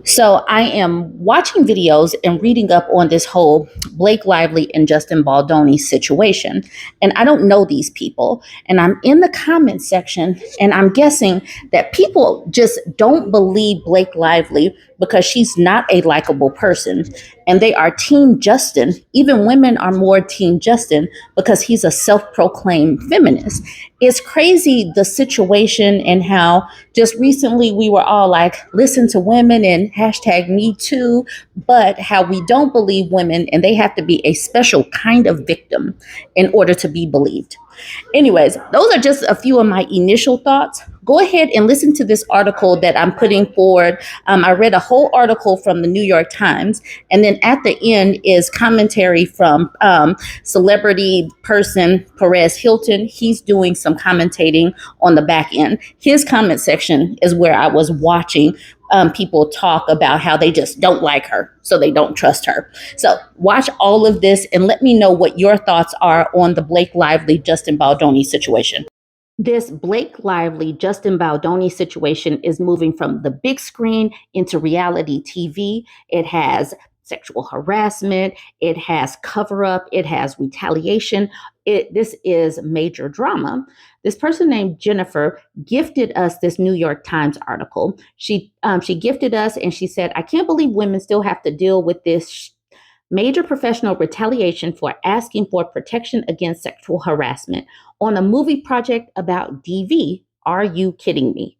So I am watching videos and reading up on this whole Blake Lively and Justin Baldoni situation. And I don't know these people. And I'm in the comment section and I'm guessing that people just don't believe Blake Lively because she's not a likable person. And they are Team Justin. Even women are more Team Justin because he's a self proclaimed feminist. It's crazy the situation and how just recently we were all like, listen to women and hashtag me too, but how we don't believe women and they have to be a special kind of victim in order to be believed. Anyways, those are just a few of my initial thoughts. Go ahead and listen to this article that I'm putting forward. I read a whole article from the New York Times, and then at the end is commentary from celebrity person Perez Hilton. He's doing some commentating on the back end. His comment section is where I was watching people talk about how they just don't like her, so they don't trust her. So watch all of this and let me know what your thoughts are on the Blake Lively, Justin Baldoni situation. This Blake Lively, Justin Baldoni situation is moving from the big screen into reality TV. It has sexual harassment, it has cover up, it has retaliation. This is major drama. This person named Jennifer gifted us this New York Times article. She gifted us and she said, "I can't believe women still have to deal with this major professional retaliation for asking for protection against sexual harassment on a movie project about DV. Are you kidding me?"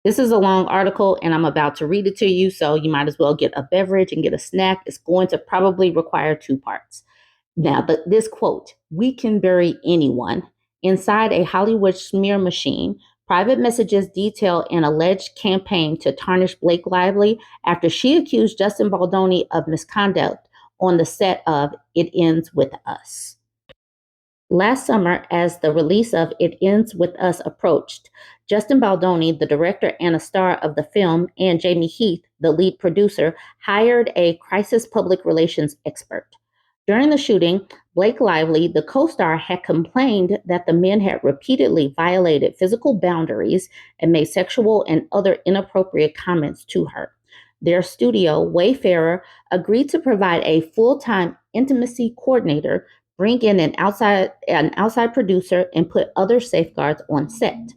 This is a long article and I'm about to read it to you, so you might as well get a beverage and get a snack. It's going to probably require two parts. Now, this quote, "We can bury anyone." Inside a Hollywood smear machine, private messages detail an alleged campaign to tarnish Blake Lively after she accused Justin Baldoni of misconduct on the set of It Ends With Us. Last summer, as the release of It Ends With Us approached, Justin Baldoni, the director and a star of the film, and Jamie Heath, the lead producer, hired a crisis public relations expert. During the shooting, Blake Lively, the co-star, had complained that the men had repeatedly violated physical boundaries and made sexual and other inappropriate comments to her. Their studio, Wayfarer, agreed to provide a full-time intimacy coordinator, bring in an outside producer, and put other safeguards on set.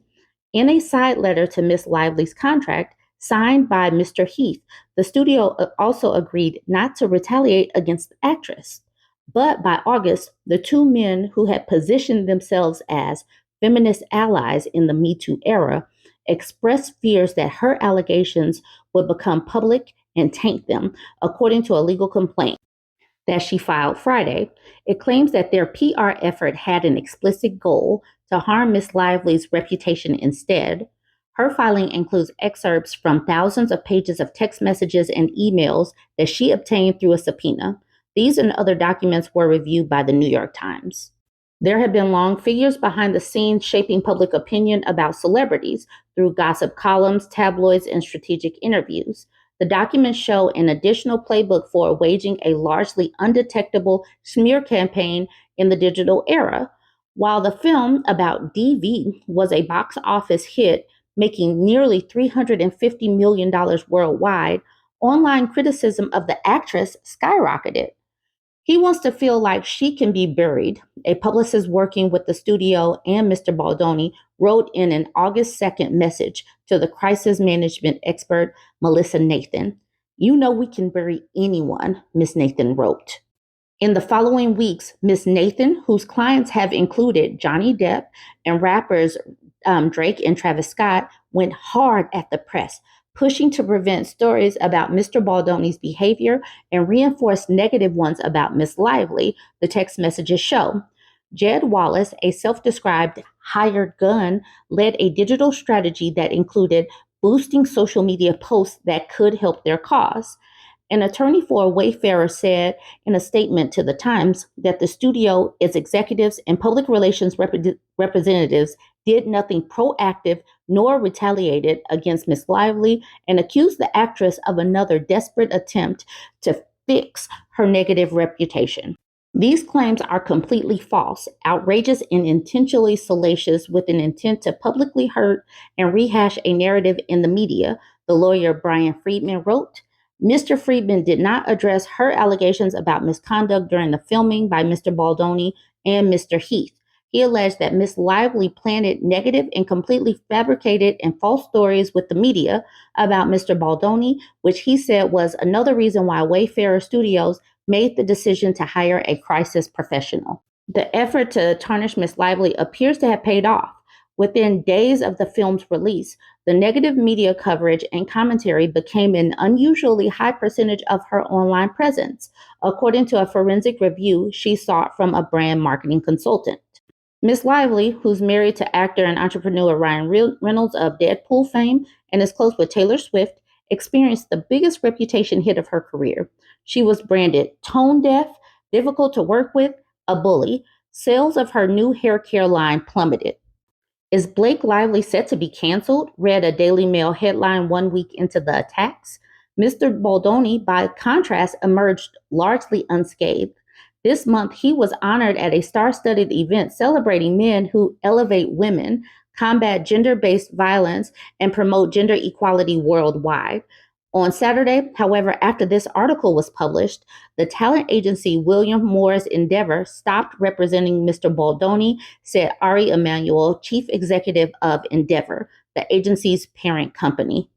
In a side letter to Miss Lively's contract, signed by Mr. Heath, the studio also agreed not to retaliate against the actress. But by August, the two men who had positioned themselves as feminist allies in the Me Too era expressed fears that her allegations would become public and taint them, according to a legal complaint that she filed Friday. It claims that their PR effort had an explicit goal to harm Miss Lively's reputation instead. Her filing includes excerpts from thousands of pages of text messages and emails that she obtained through a subpoena. These and other documents were reviewed by the New York Times. There have been long figures behind the scenes shaping public opinion about celebrities through gossip columns, tabloids, and strategic interviews. The documents show an additional playbook for waging a largely undetectable smear campaign in the digital era. While the film about DV was a box office hit, making nearly $350 million worldwide, online criticism of the actress skyrocketed. He wants to feel like she can be buried. A publicist working with the studio and Mr. Baldoni wrote in an August 2nd message to the crisis management expert Melissa Nathan. "You know we can bury anyone," Miss Nathan wrote. In the following weeks, Miss Nathan, whose clients have included Johnny Depp and rappers Drake and Travis Scott, went hard at the press, pushing to prevent stories about Mr. Baldoni's behavior and reinforce negative ones about Miss Lively, the text messages show. Jed Wallace, a self-described hired gun, led a digital strategy that included boosting social media posts that could help their cause. An attorney for Wayfarer said in a statement to the Times that the studio, its executives, and public relations representatives did nothing proactive nor retaliated against Miss Lively and accused the actress of another desperate attempt to fix her negative reputation. These claims are completely false, outrageous, and intentionally salacious with an intent to publicly hurt and rehash a narrative in the media, The lawyer Brian Friedman wrote, Mr. Friedman did not address her allegations about misconduct during the filming by Mr. Baldoni and Mr. Heath. He alleged that Ms. Lively planted negative and completely fabricated and false stories with the media about Mr. Baldoni, which he said was another reason why Wayfarer Studios made the decision to hire a crisis professional. The effort to tarnish Ms. Lively appears to have paid off. Within days of the film's release, the negative media coverage and commentary became an unusually high percentage of her online presence, according to a forensic review she sought from a brand marketing consultant. Miss Lively, who's married to actor and entrepreneur Ryan Reynolds of Deadpool fame and is close with Taylor Swift, experienced the biggest reputation hit of her career. She was branded tone deaf, difficult to work with, a bully. Sales of her new hair care line plummeted. Is Blake Lively set to be canceled? Read a Daily Mail headline 1 week into the attacks. Mr. Baldoni, by contrast, emerged largely unscathed. This month, he was honored at a star-studded event celebrating men who elevate women, combat gender-based violence, and promote gender equality worldwide. On Saturday, however, after this article was published, the talent agency William Morris Endeavor stopped representing Mr. Baldoni, said Ari Emanuel, chief executive of Endeavor, the agency's parent company.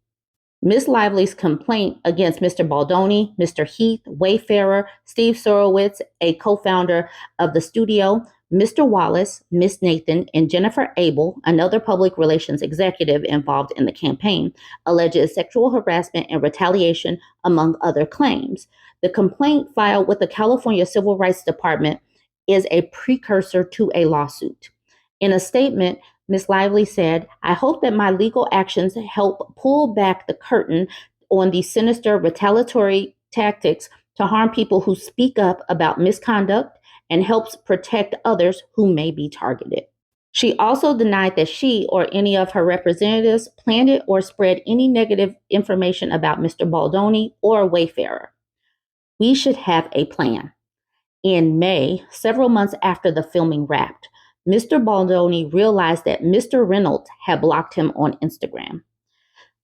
Ms. Lively's complaint against Mr. Baldoni, Mr. Heath, Wayfarer, Steve Sorowitz, a co-founder of the studio, Mr. Wallace, Miss Nathan, and Jennifer Abel, another public relations executive involved in the campaign, alleges sexual harassment and retaliation, among other claims. The complaint filed with the California Civil Rights Department is a precursor to a lawsuit. In a statement, Ms. Lively said, I hope that my legal actions help pull back the curtain on these sinister retaliatory tactics to harm people who speak up about misconduct and helps protect others who may be targeted. She also denied that she or any of her representatives planted or spread any negative information about Mr. Baldoni or Wayfarer. We should have a plan. In May, several months after the filming wrapped, Mr. Baldoni realized that Mr. Reynolds had blocked him on Instagram.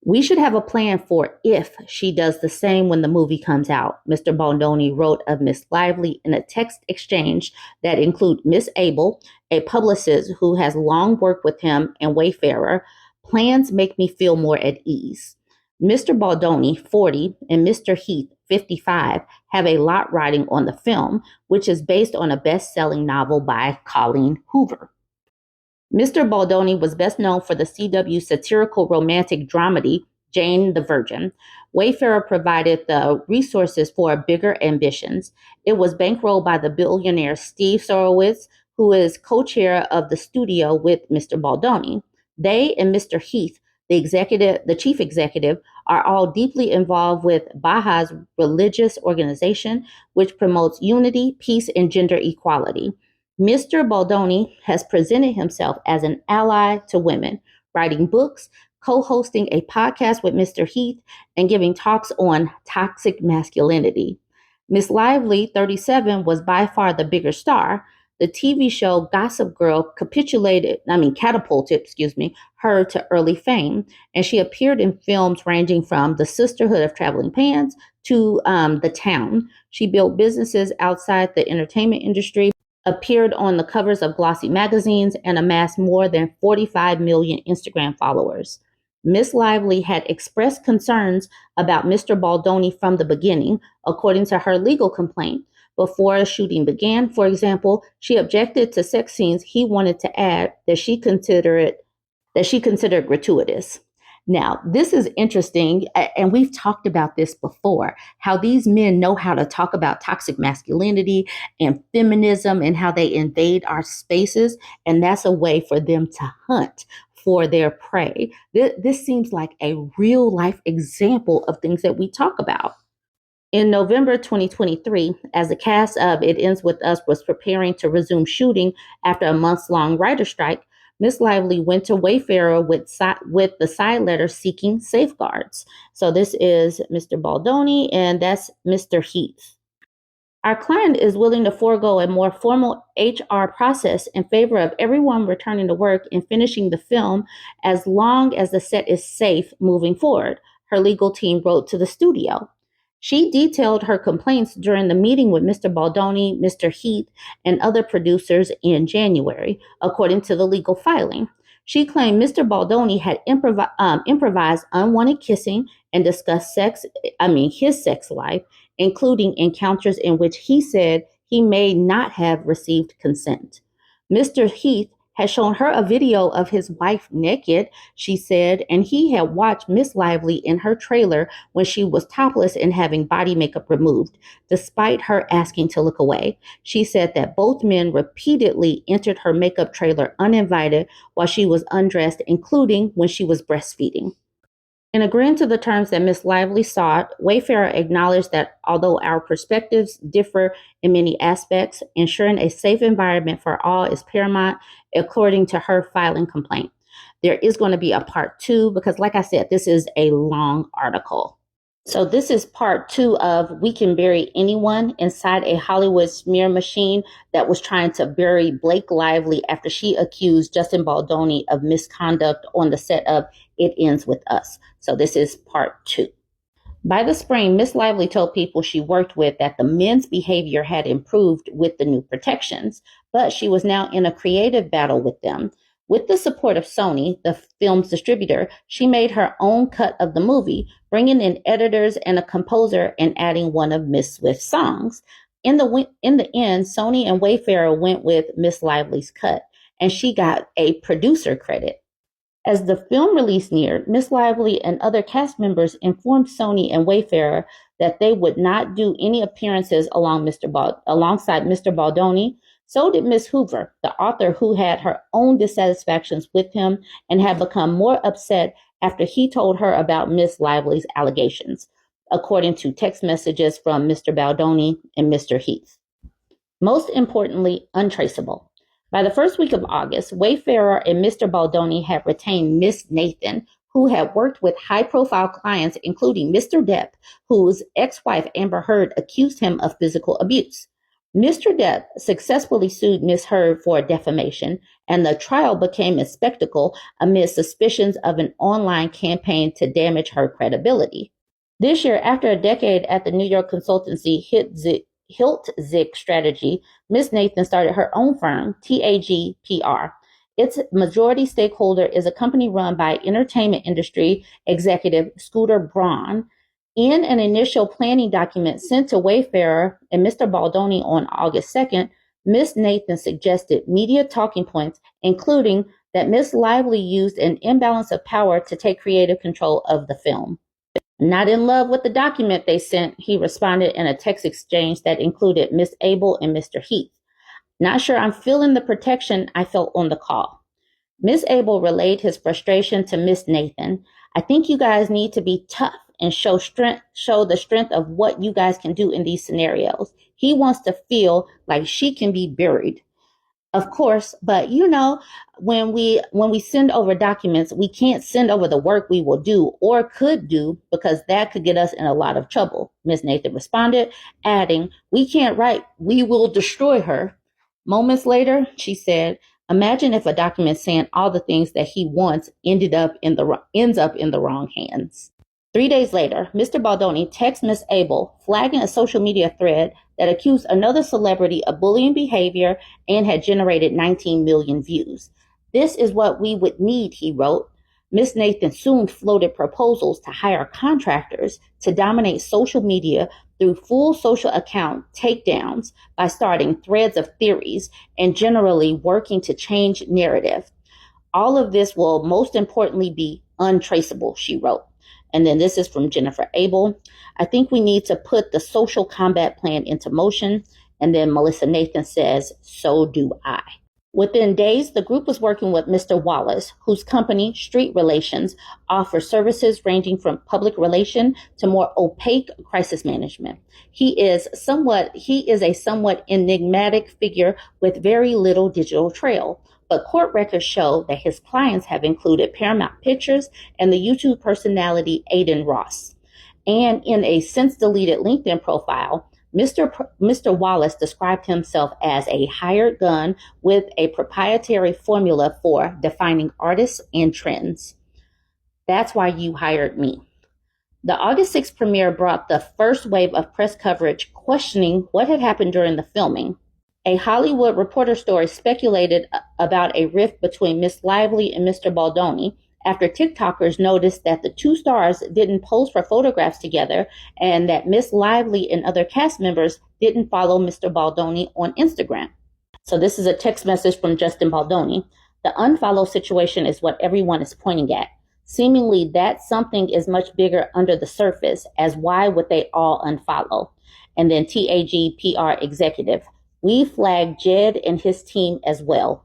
We should have a plan for if she does the same when the movie comes out, Mr. Baldoni wrote of Miss Lively in a text exchange that include Miss Abel, a publicist who has long worked with him, and Wayfarer. Plans make me feel more at ease. Mr. Baldoni, 40, and Mr. Heath, 55, have a lot riding on the film, which is based on a best-selling novel by Colleen Hoover. Mr. Baldoni was best known for the CW satirical romantic dramedy, Jane the Virgin. Wayfarer provided the resources for bigger ambitions. It was bankrolled by the billionaire Steve Sorowitz, who is co-chair of the studio with Mr. Baldoni. They and Mr. Heath, the chief executive, are all deeply involved with Baha's religious organization, which promotes unity, peace, and gender equality. Mr. Baldoni has presented himself as an ally to women, writing books, co-hosting a podcast with Mr. Heath, and giving talks on toxic masculinity. Miss Lively, 37, was by far the bigger star. The TV show Gossip Girl catapulted her to early fame, and she appeared in films ranging from The Sisterhood of Traveling Pants to The Town. She built businesses outside the entertainment industry, appeared on the covers of glossy magazines, and amassed more than 45 million Instagram followers. Miss Lively had expressed concerns about Mr. Baldoni from the beginning, according to her legal complaint. Before the shooting began, for example, she objected to sex scenes he wanted to add that she considered gratuitous. Now, this is interesting, and we've talked about this before, how these men know how to talk about toxic masculinity and feminism and how they invade our spaces, and that's a way for them to hunt for their prey. This seems like a real life example of things that we talk about. In November 2023, as the cast of It Ends With Us was preparing to resume shooting after a months-long writer strike, Miss Lively went to Wayfarer with the side letter seeking safeguards. So this is Mr. Baldoni, and that's Mr. Heath. Our client is willing to forego a more formal HR process in favor of everyone returning to work and finishing the film as long as the set is safe moving forward, her legal team wrote to the studio. She detailed her complaints during the meeting with Mr. Baldoni, Mr. Heath, and other producers in January, according to the legal filing. She claimed Mr. Baldoni had improvised unwanted kissing and discussed his sex life, including encounters in which he said he may not have received consent. Mr. Heath had shown her a video of his wife naked, she said, and he had watched Miss Lively in her trailer when she was topless and having body makeup removed, despite her asking to look away. She said that both men repeatedly entered her makeup trailer uninvited while she was undressed, including when she was breastfeeding. In agreeing to the terms that Miss Lively sought, Wayfarer acknowledged that although our perspectives differ in many aspects, ensuring a safe environment for all is paramount, according to her filing complaint. There is going to be a part 2 because, like I said, this is a long article. So this is part 2 of We Can Bury Anyone inside a Hollywood smear machine that was trying to bury Blake Lively after she accused Justin Baldoni of misconduct on the set of It Ends With Us. So this is part 2. By the spring, Miss Lively told people she worked with that the men's behavior had improved with the new protections, but she was now in a creative battle with them. With the support of Sony, the film's distributor, she made her own cut of the movie, bringing in editors and a composer and adding one of Miss Swift's songs. In the end, Sony and Wayfarer went with Miss Lively's cut, and she got a producer credit. As the film release neared, Miss Lively and other cast members informed Sony and Wayfarer that they would not do any appearances alongside Mr. Baldoni. So did Miss Hoover, the author who had her own dissatisfactions with him and had become more upset after he told her about Miss Lively's allegations, according to text messages from Mr. Baldoni and Mr. Heath. Most importantly, untraceable. By the first week of August, Wayfarer and Mr. Baldoni had retained Miss Nathan, who had worked with high-profile clients, including Mr. Depp, whose ex-wife Amber Heard accused him of physical abuse. Mr. Depp successfully sued Miss Heard for defamation, and the trial became a spectacle amid suspicions of an online campaign to damage her credibility. This year, after a decade at the New York consultancy Hiltzik Strategy, Miss Nathan started her own firm, TAG PR. Its majority stakeholder is a company run by entertainment industry executive Scooter Braun. In an initial planning document sent to Wayfarer and Mr. Baldoni on August 2nd, Miss Nathan suggested media talking points, including that Miss Lively used an imbalance of power to take creative control of the film. Not in love with the document they sent, he responded in a text exchange that included Miss Abel and Mr. Heath. Not sure I'm feeling the protection I felt on the call. Miss Abel relayed his frustration to Miss Nathan. I think you guys need to be tough and show the strength of what you guys can do in these scenarios. He wants to feel like she can be buried. Of course, but when we send over documents, we can't send over the work we will do or could do because that could get us in a lot of trouble. Ms. Nathan responded, adding, we can't write, we will destroy her. Moments later, she said, imagine if a document saying all the things that he wants ends up in the wrong hands. 3 days later, Mr. Baldoni texts Miss Abel, flagging a social media thread that accused another celebrity of bullying behavior and had generated 19 million views. This is what we would need, he wrote. Miss Nathan soon floated proposals to hire contractors to dominate social media through full social account takedowns by starting threads of theories and generally working to change narrative. All of this will most importantly be untraceable, she wrote. And then this is from Jennifer Abel. I think we need to put the social combat plan into motion. And then Melissa Nathan says, so do I. Within days, the group was working with Mr. Wallace, whose company, Street Relations, offers services ranging from public relation to more opaque crisis management. He is a somewhat enigmatic figure with very little digital trail. But court records show that his clients have included Paramount Pictures and the YouTube personality Aiden Ross. And in a since-deleted LinkedIn profile, Mr. Wallace described himself as a hired gun with a proprietary formula for defining artists and trends. That's why you hired me. The August 6th premiere brought the first wave of press coverage questioning what had happened during the filming. A Hollywood Reporter story speculated about a rift between Miss Lively and Mr. Baldoni after TikTokers noticed that the two stars didn't pose for photographs together and that Miss Lively and other cast members didn't follow Mr. Baldoni on Instagram. So this is a text message from Justin Baldoni. The unfollow situation is what everyone is pointing at. Seemingly that something is much bigger under the surface, as why would they all unfollow? And then TAG PR executive. We flagged Jed and his team as well.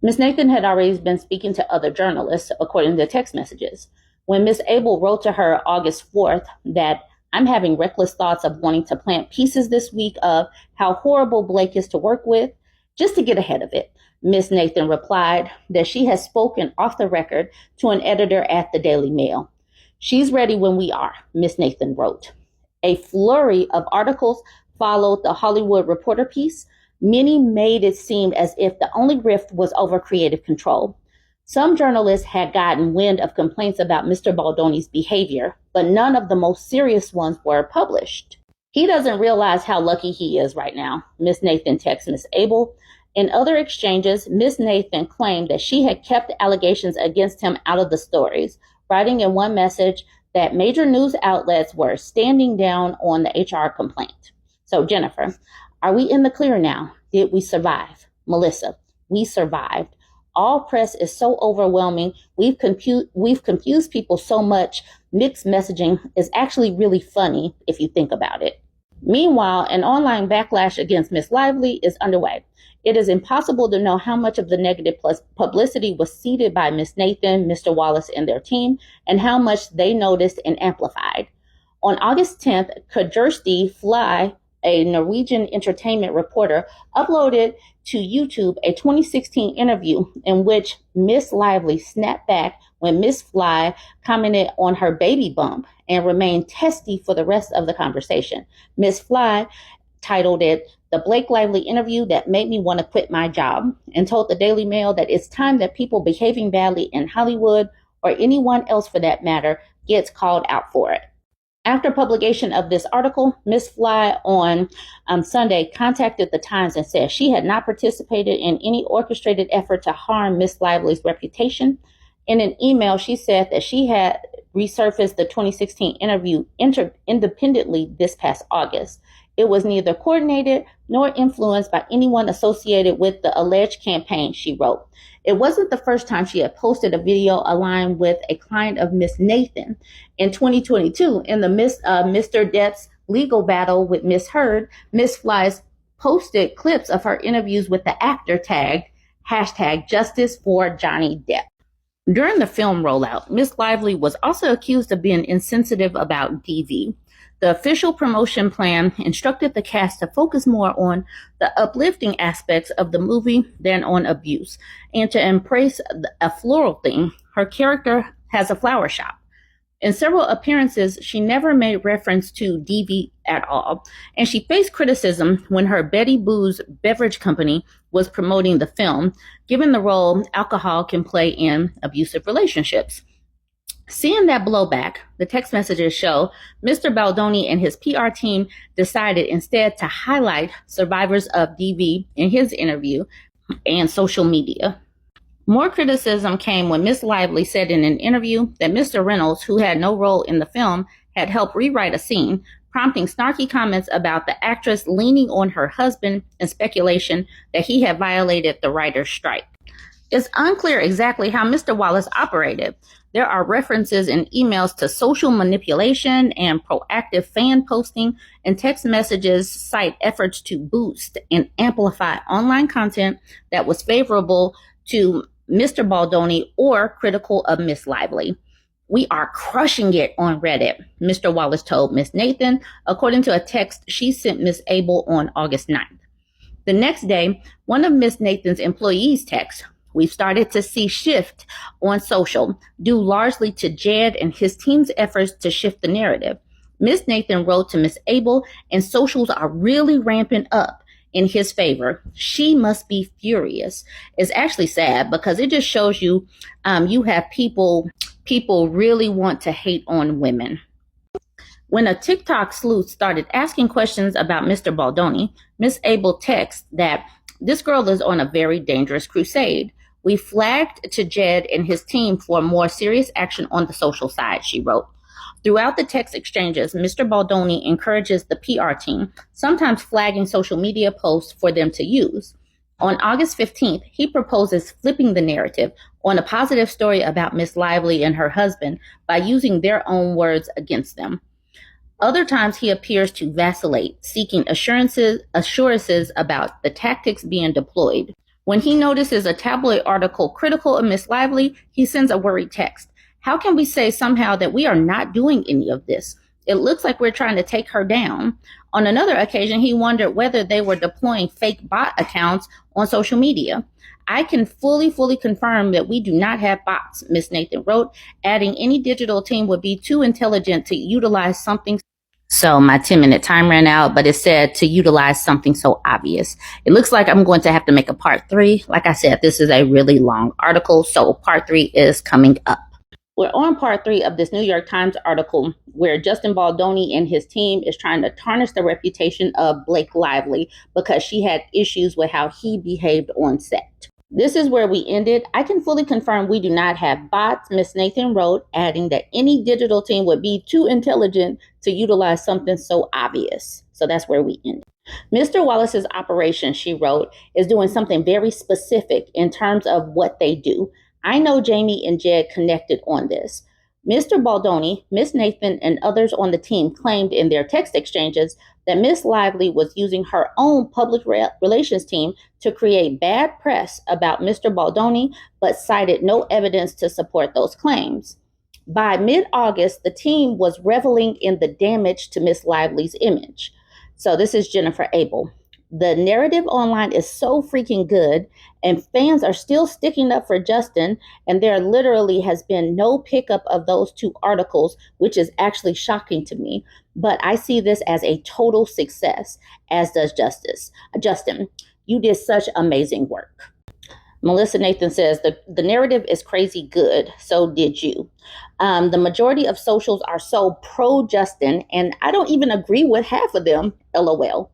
Ms. Nathan had already been speaking to other journalists, according to text messages. When Ms. Abel wrote to her August 4th that I'm having reckless thoughts of wanting to plant pieces this week of how horrible Blake is to work with, just to get ahead of it, Ms. Nathan replied that she has spoken off the record to an editor at the Daily Mail. She's ready when we are, Ms. Nathan wrote. A flurry of articles followed the Hollywood Reporter piece. Many made it seem as if the only rift was over creative control. Some journalists had gotten wind of complaints about Mr. Baldoni's behavior, but none of the most serious ones were published. He doesn't realize how lucky he is right now, Ms. Nathan texts Ms. Abel. In other exchanges, Ms. Nathan claimed that she had kept allegations against him out of the stories, writing in one message that major news outlets were standing down on the HR complaint. So, Jennifer, are we in the clear now? Did we survive? Melissa, we survived. All press is so overwhelming. We've confused people so much. Mixed messaging is actually really funny if you think about it. Meanwhile, an online backlash against Miss Lively is underway. It is impossible to know how much of the negative publicity was seeded by Miss Nathan, Mr. Wallace, and their team, and how much they noticed and amplified. On August 10th, Kjersti Fly, a Norwegian entertainment reporter, uploaded to YouTube a 2016 interview in which Miss Lively snapped back when Miss Fly commented on her baby bump and remained testy for the rest of the conversation. Miss Fly titled it "The Blake Lively Interview That Made Me Want to Quit My Job," and told the Daily Mail that it's time that people behaving badly in Hollywood, or anyone else for that matter, gets called out for it. After publication of this article, Ms. Fly on Sunday contacted the Times and said she had not participated in any orchestrated effort to harm Ms. Lively's reputation. In an email, she said that she had resurfaced the 2016 interview independently this past August. It was neither coordinated nor influenced by anyone associated with the alleged campaign, she wrote. It wasn't the first time she had posted a video aligned with a client of Miss Nathan. In 2022, in the Mr. Depp's legal battle with Miss Heard, Miss Flies posted clips of her interviews with the actor tagged #Justice for Johnny Depp. During the film rollout, Miss Lively was also accused of being insensitive about DV. The official promotion plan instructed the cast to focus more on the uplifting aspects of the movie than on abuse, and to embrace a floral theme. Her character has a flower shop. In several appearances, she never made reference to DV at all, and she faced criticism when her Betty Boo's beverage company was promoting the film, given the role alcohol can play in abusive relationships. Seeing that blowback, the text messages show Mr. Baldoni and his PR team decided instead to highlight survivors of DV in his interview and social media. More criticism came when Miss Lively said in an interview that Mr. Reynolds, who had no role in the film, had helped rewrite a scene, prompting snarky comments about the actress leaning on her husband and speculation that he had violated the writer's strike. It's unclear exactly how Mr. Wallace operated. There are references in emails to social manipulation and proactive fan posting, and text messages cite efforts to boost and amplify online content that was favorable to Mr. Baldoni or critical of Miss Lively. We are crushing it on Reddit, Mr. Wallace told Miss Nathan, according to a text she sent Miss Abel on August 9th. The next day, one of Miss Nathan's employees texted, "We've started to see shift on social, due largely to Jed and his team's efforts to shift the narrative." Miss Nathan wrote to Miss Abel, "And socials are really ramping up in his favor. She must be furious." It's actually sad because it just shows you you have people really want to hate on women. When a TikTok sleuth started asking questions about Mr. Baldoni, Miss Abel texts that this girl is on a very dangerous crusade. We flagged to Jed and his team for more serious action on the social side, she wrote. Throughout the text exchanges, Mr. Baldoni encourages the PR team, sometimes flagging social media posts for them to use. On August 15th, he proposes flipping the narrative on a positive story about Miss Lively and her husband by using their own words against them. Other times he appears to vacillate, seeking assurances about the tactics being deployed. When he notices a tabloid article critical of Miss Lively, he sends a worried text. How can we say somehow that we are not doing any of this? It looks like we're trying to take her down. On another occasion, he wondered whether they were deploying fake bot accounts on social media. I can fully confirm that we do not have bots, Ms. Nathan wrote, adding any digital team would be too intelligent to utilize something. So my 10-minute time ran out, but it said to utilize something so obvious. It looks like I'm going to have to make a part 3. Like I said, this is a really long article, so part 3 is coming up. We're on part 3 of this New York Times article where Justin Baldoni and his team is trying to tarnish the reputation of Blake Lively because she had issues with how he behaved on set. This is where we ended. I can fully confirm we do not have bots, Miss Nathan wrote, adding that any digital team would be too intelligent to utilize something so obvious. So that's where we ended. Mr. Wallace's operation, she wrote, is doing something very specific in terms of what they do. I know Jamie and Jed connected on this. Mr. Baldoni, Miss Nathan, and others on the team claimed in their text exchanges that Miss Lively was using her own public relations team to create bad press about Mr. Baldoni, but cited no evidence to support those claims. By mid-August, the team was reveling in the damage to Miss Lively's image. So this is Jennifer Abel. The narrative online is so freaking good, and fans are still sticking up for Justin, and there literally has been no pickup of those 2 articles, which is actually shocking to me. But I see this as a total success, as does Justin, you did such amazing work. Melissa Nathan says, the narrative is crazy good, so did you. The majority of socials are so pro-Justin, and I don't even agree with half of them, LOL.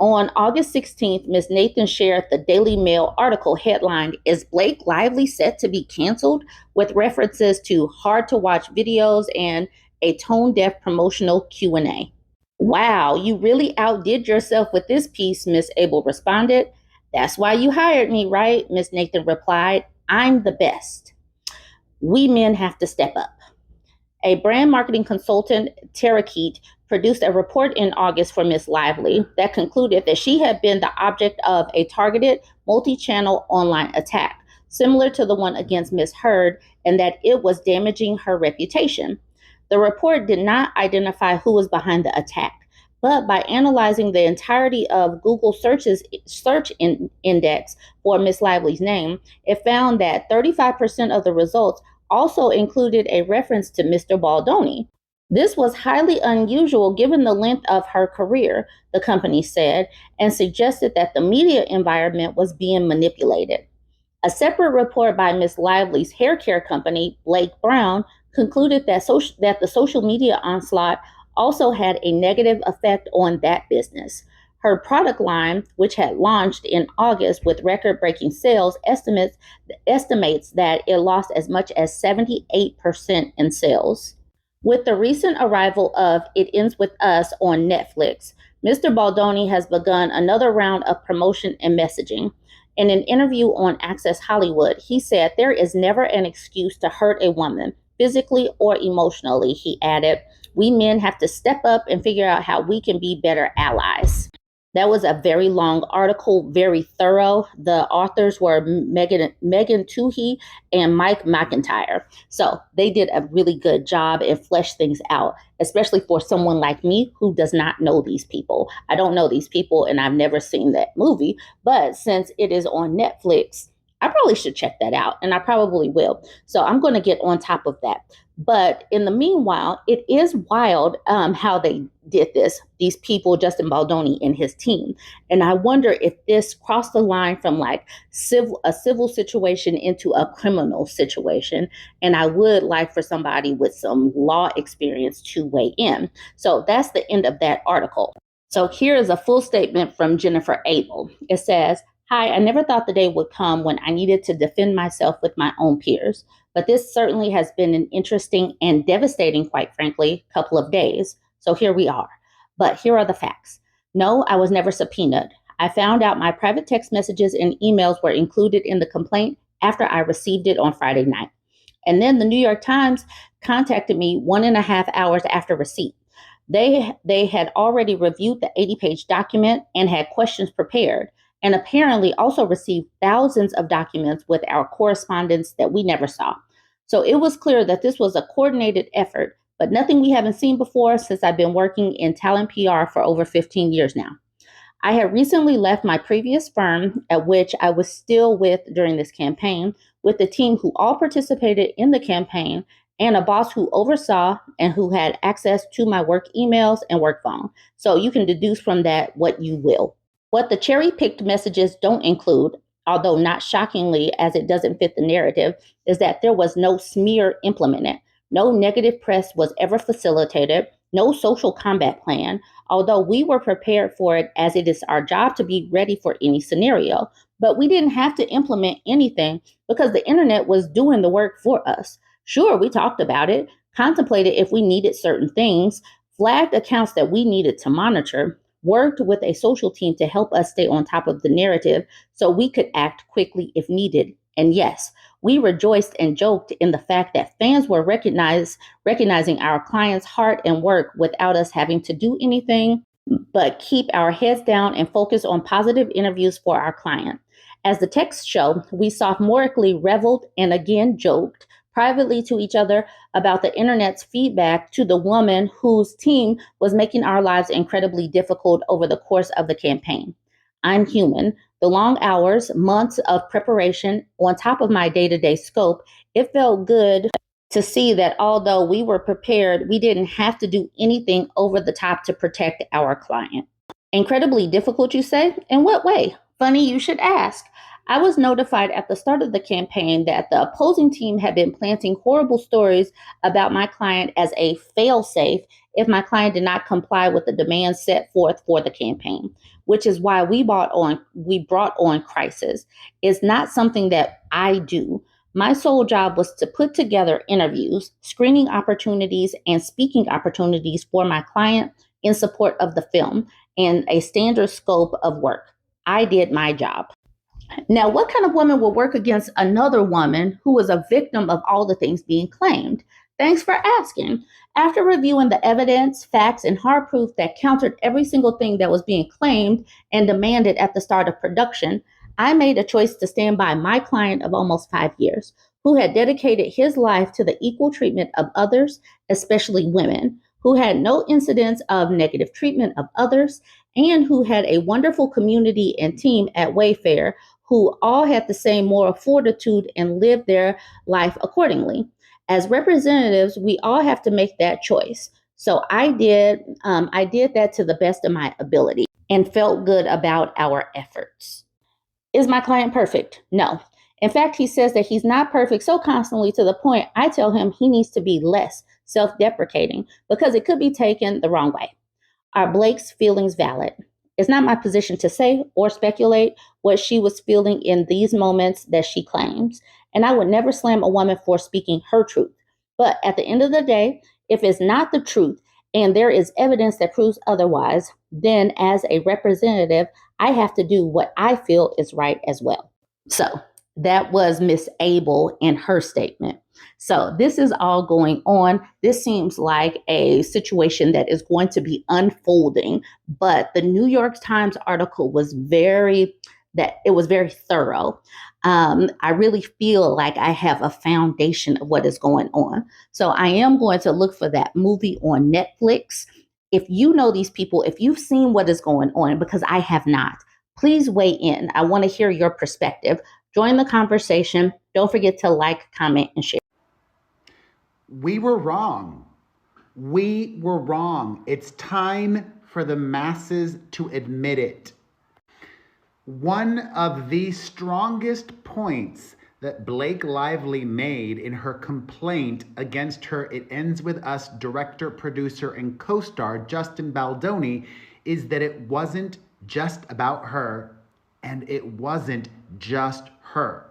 On August 16th, Ms. Nathan shared the Daily Mail article headlined, Is Blake Lively Set to Be Canceled? With references to hard-to-watch videos and a tone-deaf promotional Q&A. Wow, you really outdid yourself with this piece, Ms. Abel responded. That's why you hired me, right? Ms. Nathan replied, I'm the best. We men have to step up. A brand marketing consultant, Tarakeet, produced a report in August for Miss Lively that concluded that she had been the object of a targeted multi-channel online attack, similar to the one against Miss Heard, and that it was damaging her reputation. The report did not identify who was behind the attack, but by analyzing the entirety of Google search index for Miss Lively's name, it found that 35% of the results also included a reference to Mr. Baldoni. This was highly unusual given the length of her career, the company said, and suggested that the media environment was being manipulated. A separate report by Miss Lively's hair care company, Blake Brown, concluded that the social media onslaught also had a negative effect on that business. Her product line, which had launched in August with record-breaking sales, estimates that it lost as much as 78% in sales. With the recent arrival of It Ends With Us on Netflix, Mr. Baldoni has begun another round of promotion and messaging. In an interview on Access Hollywood, he said, there is never an excuse to hurt a woman, physically or emotionally, he added. We men have to step up and figure out how we can be better allies. That was a very long article, very thorough. The authors were Megan Toohey and Mike McIntyre. So they did a really good job and fleshed things out, especially for someone like me who does not know these people. I don't know these people and I've never seen that movie, but since it is on Netflix, I probably should check that out, and I probably will. So I'm going to get on top of that. But in the meanwhile, it is wild how they did this, these people, Justin Baldoni and his team. And I wonder if this crossed the line from like a civil situation into a criminal situation. And I would like for somebody with some law experience to weigh in. So that's the end of that article. So here is a full statement from Jennifer Abel. It says, "Hi, I never thought the day would come when I needed to defend myself with my own peers. But this certainly has been an interesting and devastating, quite frankly, couple of days. So here we are. But here are the facts. No, I was never subpoenaed. I found out my private text messages and emails were included in the complaint after I received it on Friday night. And then the New York Times contacted me 1.5 hours after receipt. They had already reviewed the 80-page document and had questions prepared, and apparently also received thousands of documents with our correspondence that we never saw. So it was clear that this was a coordinated effort, but nothing we haven't seen before since I've been working in talent PR for over 15 years now. I had recently left my previous firm, at which I was still with during this campaign, with the team who all participated in the campaign and a boss who oversaw and who had access to my work emails and work phone. So you can deduce from that what you will. What the cherry-picked messages don't include, although not shockingly as it doesn't fit the narrative, is that there was no smear implemented. No negative press was ever facilitated, no social combat plan, although we were prepared for it as it is our job to be ready for any scenario. But we didn't have to implement anything because the internet was doing the work for us. Sure, we talked about it, contemplated if we needed certain things, flagged accounts that we needed to monitor, worked with a social team to help us stay on top of the narrative so we could act quickly if needed. And yes, we rejoiced and joked in the fact that fans were recognizing our clients' heart and work without us having to do anything but keep our heads down and focus on positive interviews for our client. As the texts show, we sophomorically reveled and again joked privately to each other about the internet's feedback to the woman whose team was making our lives incredibly difficult over the course of the campaign. I'm human. The long hours, months of preparation on top of my day-to-day scope, it felt good to see that although we were prepared, we didn't have to do anything over the top to protect our client. Incredibly difficult, you say? In what way? Funny you should ask. I was notified at the start of the campaign that the opposing team had been planting horrible stories about my client as a fail-safe if my client did not comply with the demands set forth for the campaign, which is why we brought on Crisis. It's not something that I do. My sole job was to put together interviews, screening opportunities, and speaking opportunities for my client in support of the film and a standard scope of work. I did my job. Now, what kind of woman will work against another woman who was a victim of all the things being claimed? Thanks for asking. After reviewing the evidence, facts, and hard proof that countered every single thing that was being claimed and demanded at the start of production, I made a choice to stand by my client of almost 5 years, who had dedicated his life to the equal treatment of others, especially women, who had no incidents of negative treatment of others, and who had a wonderful community and team at Wayfair who all had the same moral fortitude and lived their life accordingly. As representatives, we all have to make that choice. So I did that to the best of my ability and felt good about our efforts. Is my client perfect? No. In fact, he says that he's not perfect so constantly to the point I tell him he needs to be less self-deprecating because it could be taken the wrong way. Are Blake's feelings valid? It's not my position to say or speculate what she was feeling in these moments that she claims, and I would never slam a woman for speaking her truth. But at the end of the day, if it's not the truth and there is evidence that proves otherwise, then as a representative, I have to do what I feel is right as well. So that was Miss Abel and her statement. So this is all going on. This seems like a situation that is going to be unfolding, but the New York Times article was very thorough. I really feel like I have a foundation of what is going on. So I am going to look for that movie on Netflix. If you know these people, if you've seen what is going on, because I have not, please weigh in. I want to hear your perspective. Join the conversation. Don't forget to like, comment, and share. We were wrong. We were wrong. It's time for the masses to admit it. One of the strongest points that Blake Lively made in her complaint against her It Ends With Us director, producer, and co-star Justin Baldoni is that it wasn't just about her, and it wasn't just her.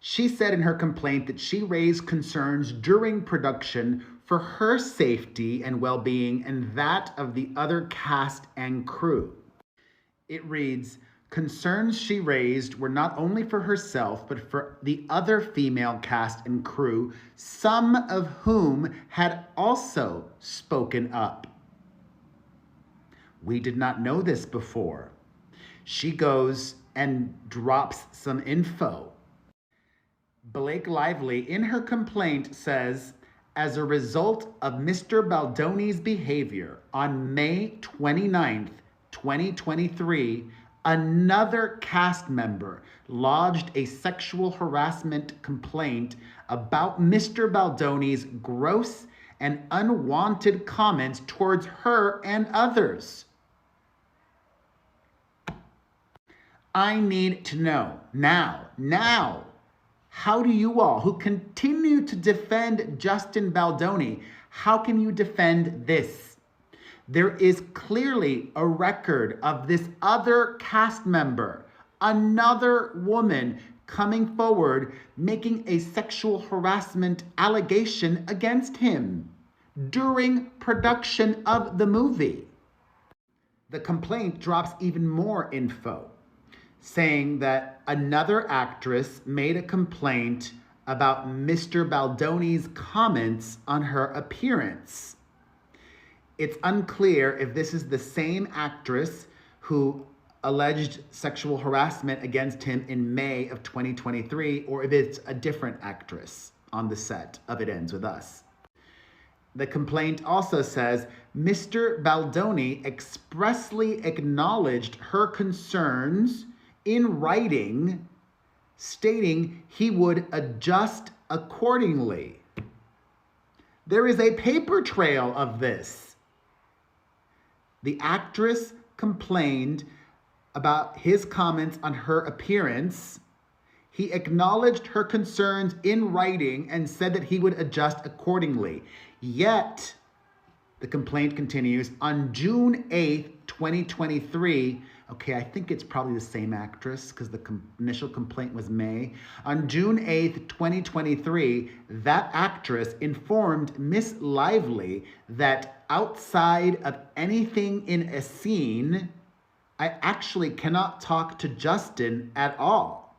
She said in her complaint that she raised concerns during production for her safety and well-being and that of the other cast and crew. It reads, concerns she raised were not only for herself, but for the other female cast and crew, some of whom had also spoken up. We did not know this before. She goes and drops some info. Blake Lively, in her complaint, says, as a result of Mr. Baldoni's behavior on May 29th, 2023, another cast member lodged a sexual harassment complaint about Mr. Baldoni's gross and unwanted comments towards her and others. I need to know now, how do you all who continue to defend Justin Baldoni, how can you defend this? There is clearly a record of this other cast member, another woman, coming forward, making a sexual harassment allegation against him during production of the movie. The complaint drops even more info, saying that another actress made a complaint about Mr. Baldoni's comments on her appearance. It's unclear if this is the same actress who alleged sexual harassment against him in May of 2023, or if it's a different actress on the set of It Ends With Us. The complaint also says Mr. Baldoni expressly acknowledged her concerns in writing, stating he would adjust accordingly. There is a paper trail of this. The actress complained about his comments on her appearance. He acknowledged her concerns in writing and said that he would adjust accordingly. Yet, the complaint continues, on June 8th, 2023, okay, I think it's probably the same actress because the initial complaint was May. On June 8th, 2023, that actress informed Miss Lively that outside of anything in a scene, I actually cannot talk to Justin at all.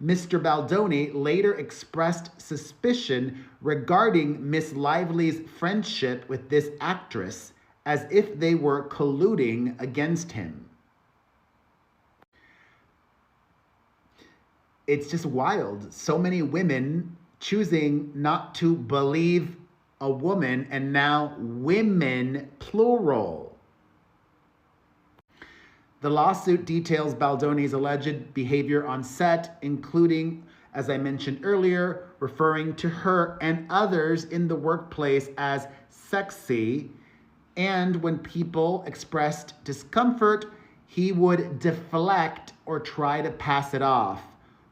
Mr. Baldoni later expressed suspicion regarding Miss Lively's friendship with this actress, as if they were colluding against him. It's just wild. So many women choosing not to believe a woman, and now women, plural. The lawsuit details Baldoni's alleged behavior on set, including, as I mentioned earlier, referring to her and others in the workplace as sexy. And when people expressed discomfort, he would deflect or try to pass it off,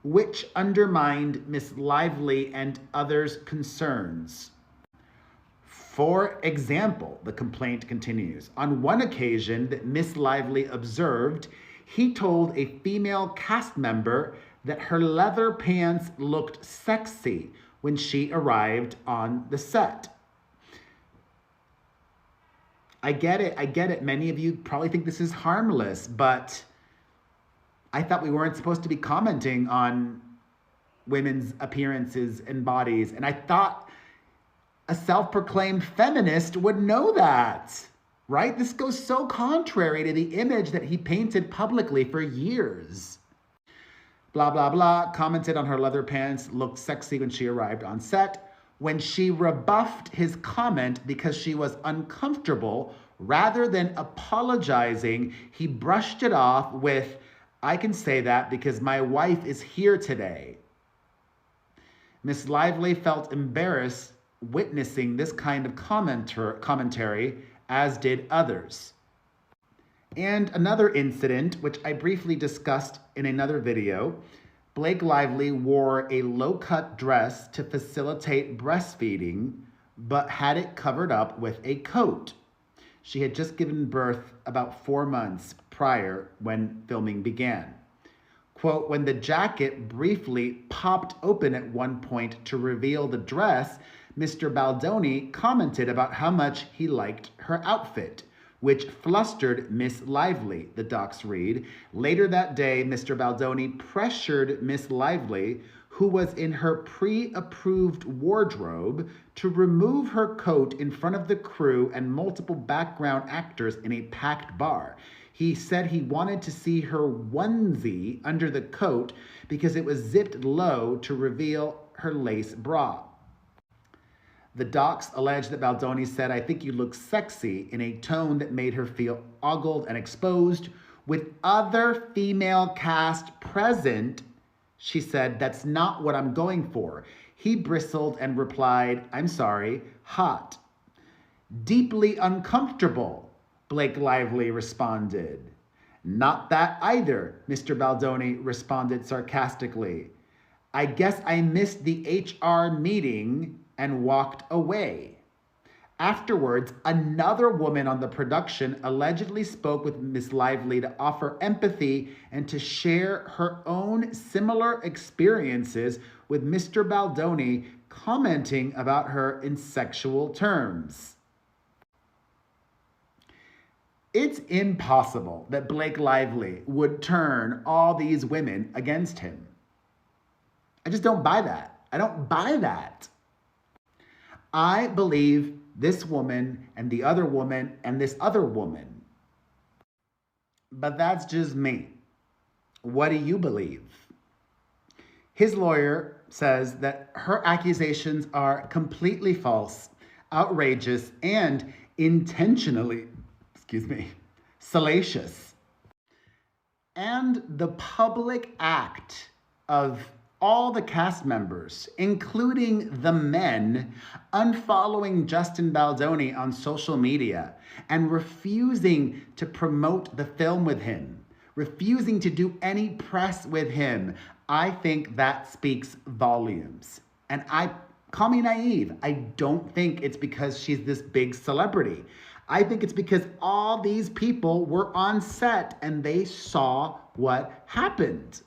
which undermined Miss Lively and others' concerns. For example, the complaint continues, on one occasion that Miss Lively observed, he told a female cast member that her leather pants looked sexy when she arrived on the set. I get it. Many of you probably think this is harmless, but I thought we weren't supposed to be commenting on women's appearances and bodies. And I thought a self-proclaimed feminist would know that, right? This goes so contrary to the image that he painted publicly for years. Blah, blah, blah, commented on her leather pants, looked sexy when she arrived on set. When she rebuffed his comment because she was uncomfortable, rather than apologizing, he brushed it off with, I can say that because my wife is here today. Miss Lively felt embarrassed witnessing this kind of commentary, as did others. And another incident, which I briefly discussed in another video, Blake Lively wore a low-cut dress to facilitate breastfeeding, but had it covered up with a coat. She had just given birth about 4 months prior when filming began. Quote, when the jacket briefly popped open at one point to reveal the dress, Mr. Baldoni commented about how much he liked her outfit, which flustered Miss Lively, the docs read. Later that day, Mr. Baldoni pressured Miss Lively, who was in her pre-approved wardrobe, to remove her coat in front of the crew and multiple background actors in a packed bar. He said he wanted to see her onesie under the coat because it was zipped low to reveal her lace bra. The docs allege that Baldoni said, "I think you look sexy," in a tone that made her feel ogled and exposed. With other female cast present, she said, "That's not what I'm going for." He bristled and replied, "I'm sorry, hot." "Deeply uncomfortable," Blake Lively responded. "Not that either," Mr. Baldoni responded sarcastically. "I guess I missed the HR meeting and walked away." Afterwards, another woman on the production allegedly spoke with Miss Lively to offer empathy and to share her own similar experiences with Mr. Baldoni, commenting about her in sexual terms. It's impossible that Blake Lively would turn all these women against him. I just don't buy that. I don't buy that. I believe this woman and the other woman and this other woman. But that's just me. What do you believe? His lawyer says that her accusations are completely false, outrageous, and intentionally, salacious. And the public act of all the cast members, including the men, unfollowing Justin Baldoni on social media and refusing to promote the film with him, refusing to do any press with him, I think that speaks volumes. And call me naive, I don't think it's because she's this big celebrity. I think it's because all these people were on set and they saw what happened.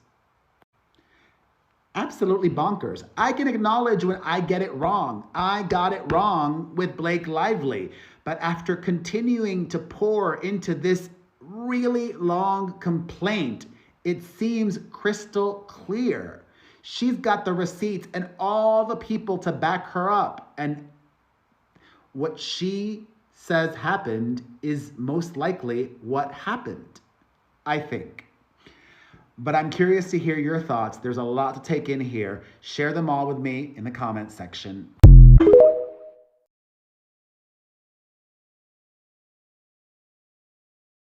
Absolutely bonkers. I can acknowledge when I get it wrong. I got it wrong with Blake Lively. But after continuing to pour into this really long complaint, it seems crystal clear. She's got the receipts and all the people to back her up. And what she says happened is most likely what happened, I think. But I'm curious to hear your thoughts. There's a lot to take in here. Share them all with me in the comments section.